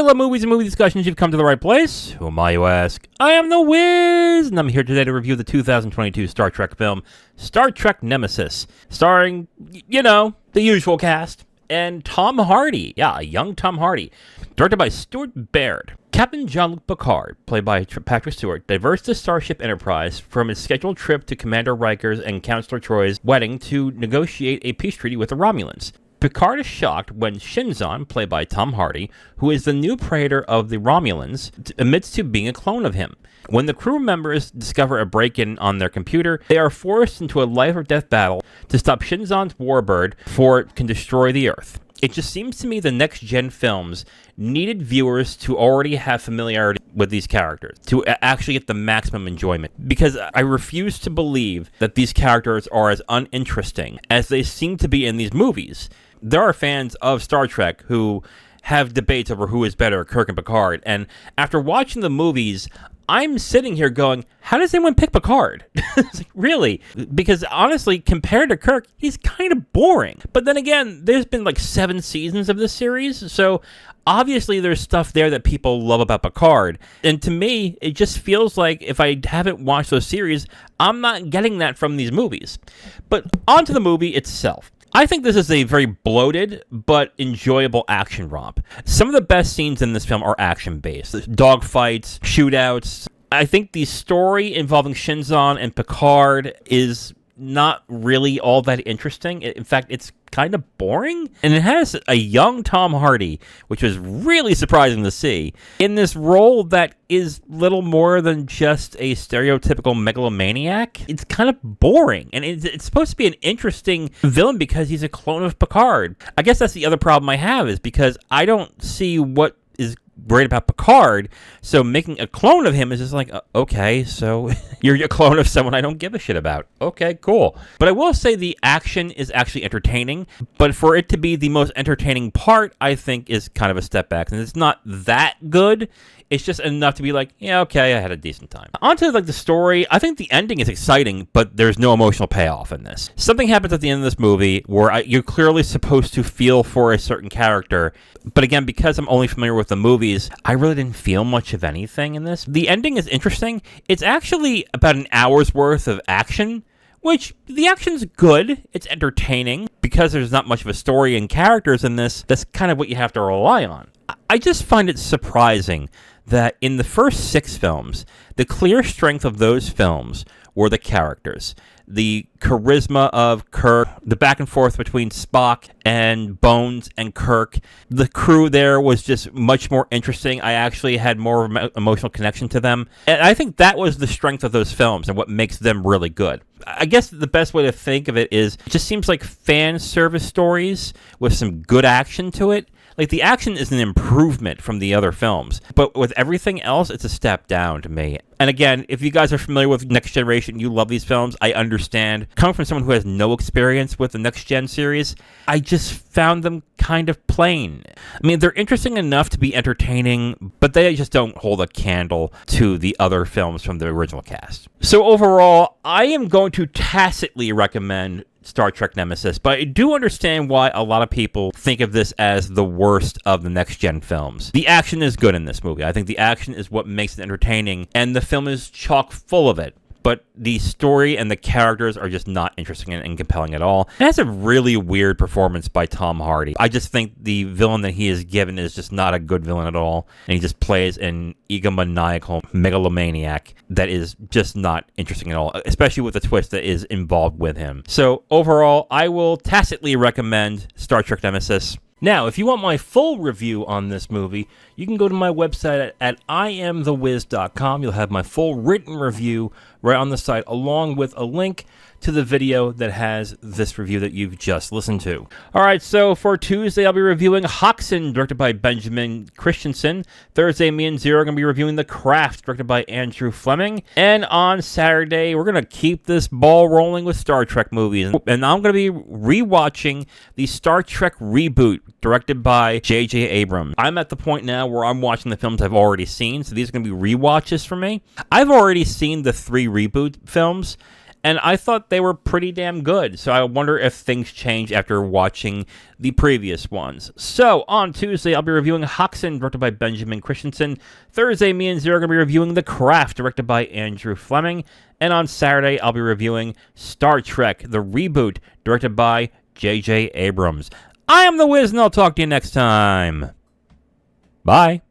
love movies and movie discussions, you've come to the right place. Who am I, you ask? I am the Wiz, and I'm here today to review the 2022 Star Trek film, Star Trek Nemesis, starring, the usual cast, and Tom Hardy. Yeah, a young Tom Hardy. Directed by Stuart Baird. Captain Jean-Luc Picard, played by Patrick Stewart, diverts the Starship Enterprise from its scheduled trip to Commander Riker's and Counselor Troy's wedding to negotiate a peace treaty with the Romulans. Picard is shocked when Shinzon, played by Tom Hardy, who is the new praetor of the Romulans, admits to being a clone of him. When the crew members discover a break-in on their computer, they are forced into a life-or-death battle to stop Shinzon's warbird before it can destroy the Earth. It just seems to me the next-gen films needed viewers to already have familiarity with these characters, to actually get the maximum enjoyment. Because I refuse to believe that these characters are as uninteresting as they seem to be in these movies. There are fans of Star Trek who have debates over who is better, Kirk and Picard, and after watching the movies, I'm sitting here going, how does anyone pick Picard? Really? Because honestly, compared to Kirk, he's kind of boring. But then again, there's been like 7 seasons of this series, so obviously there's stuff there that people love about Picard. And to me, it just feels like if I haven't watched those series, I'm not getting that from these movies. But onto the movie itself. I think this is a very bloated but enjoyable action romp. Some of the best scenes in this film are action-based. Dogfights, shootouts. I think the story involving Shinzon and Picard is not really all that interesting. In fact, it's kind of boring. And it has a young Tom Hardy, which was really surprising to see, in this role that is little more than just a stereotypical megalomaniac. It's kind of boring. And it's supposed to be an interesting villain because he's a clone of Picard. I guess that's the other problem I have, is because I don't see what is great about Picard, so making a clone of him is just like, okay, so you're a clone of someone I don't give a shit about. Okay, cool. But I will say the action is actually entertaining, but for it to be the most entertaining part, I think is kind of a step back, and it's not that good. It's just enough to be like, yeah, okay, I had a decent time. On to the story, I think the ending is exciting, but there's no emotional payoff in this. Something happens at the end of this movie where you're clearly supposed to feel for a certain character, but again, because I'm only familiar with the movies, I really didn't feel much of anything in this. The ending is interesting. It's actually about an hour's worth of action, which the action's good. It's entertaining. Because there's not much of a story and characters in this, that's kind of what you have to rely on. I just find it surprising that in the first 6 films, the clear strength of those films were the characters. The charisma of Kirk, the back and forth between Spock and Bones and Kirk. The crew there was just much more interesting. I actually had more of an emotional connection to them. And I think that was the strength of those films and what makes them really good. I guess the best way to think of it is, it just seems like fan service stories with some good action to it. Like, the action is an improvement from the other films, but with everything else, it's a step down to me. And again, if you guys are familiar with Next Generation, you love these films, I understand. Coming from someone who has no experience with the Next Gen series, I just found them kind of plain. I mean, they're interesting enough to be entertaining, but they just don't hold a candle to the other films from the original cast. So overall, I am going to tacitly recommend Star Trek Nemesis, but I do understand why a lot of people think of this as the worst of the next-gen films. The action is good in this movie. I think the action is what makes it entertaining, and the film is chock full of it. But the story and the characters are just not interesting and compelling at all. It has a really weird performance by Tom Hardy. I just think the villain that he is given is just not a good villain at all. And he just plays an egomaniacal megalomaniac that is just not interesting at all, especially with the twist that is involved with him. So overall, I will tacitly recommend Star Trek Nemesis. Now, if you want my full review on this movie, you can go to my website at IamTheWiz.com. You'll have my full written review right on the site, along with a link to the video that has this review that you've just listened to. All right, so for Tuesday, I'll be reviewing Hoxton, directed by Benjamin Christensen. Thursday, me and Zero are going to be reviewing The Craft, directed by Andrew Fleming. And on Saturday, we're going to keep this ball rolling with Star Trek movies. And I'm going to be rewatching the Star Trek reboot, directed by J.J. Abrams. I'm at the point now where I'm watching the films I've already seen, so these are going to be rewatches for me. I've already seen the 3 reboot films, and I thought they were pretty damn good. So I wonder if things change after watching the previous ones. So on Tuesday, I'll be reviewing Hoxton, directed by Benjamin Christensen. Thursday, me and Zero are going to be reviewing The Craft, directed by Andrew Fleming. And on Saturday, I'll be reviewing Star Trek, the reboot, directed by J.J. Abrams. I am the Wiz, and I'll talk to you next time. Bye.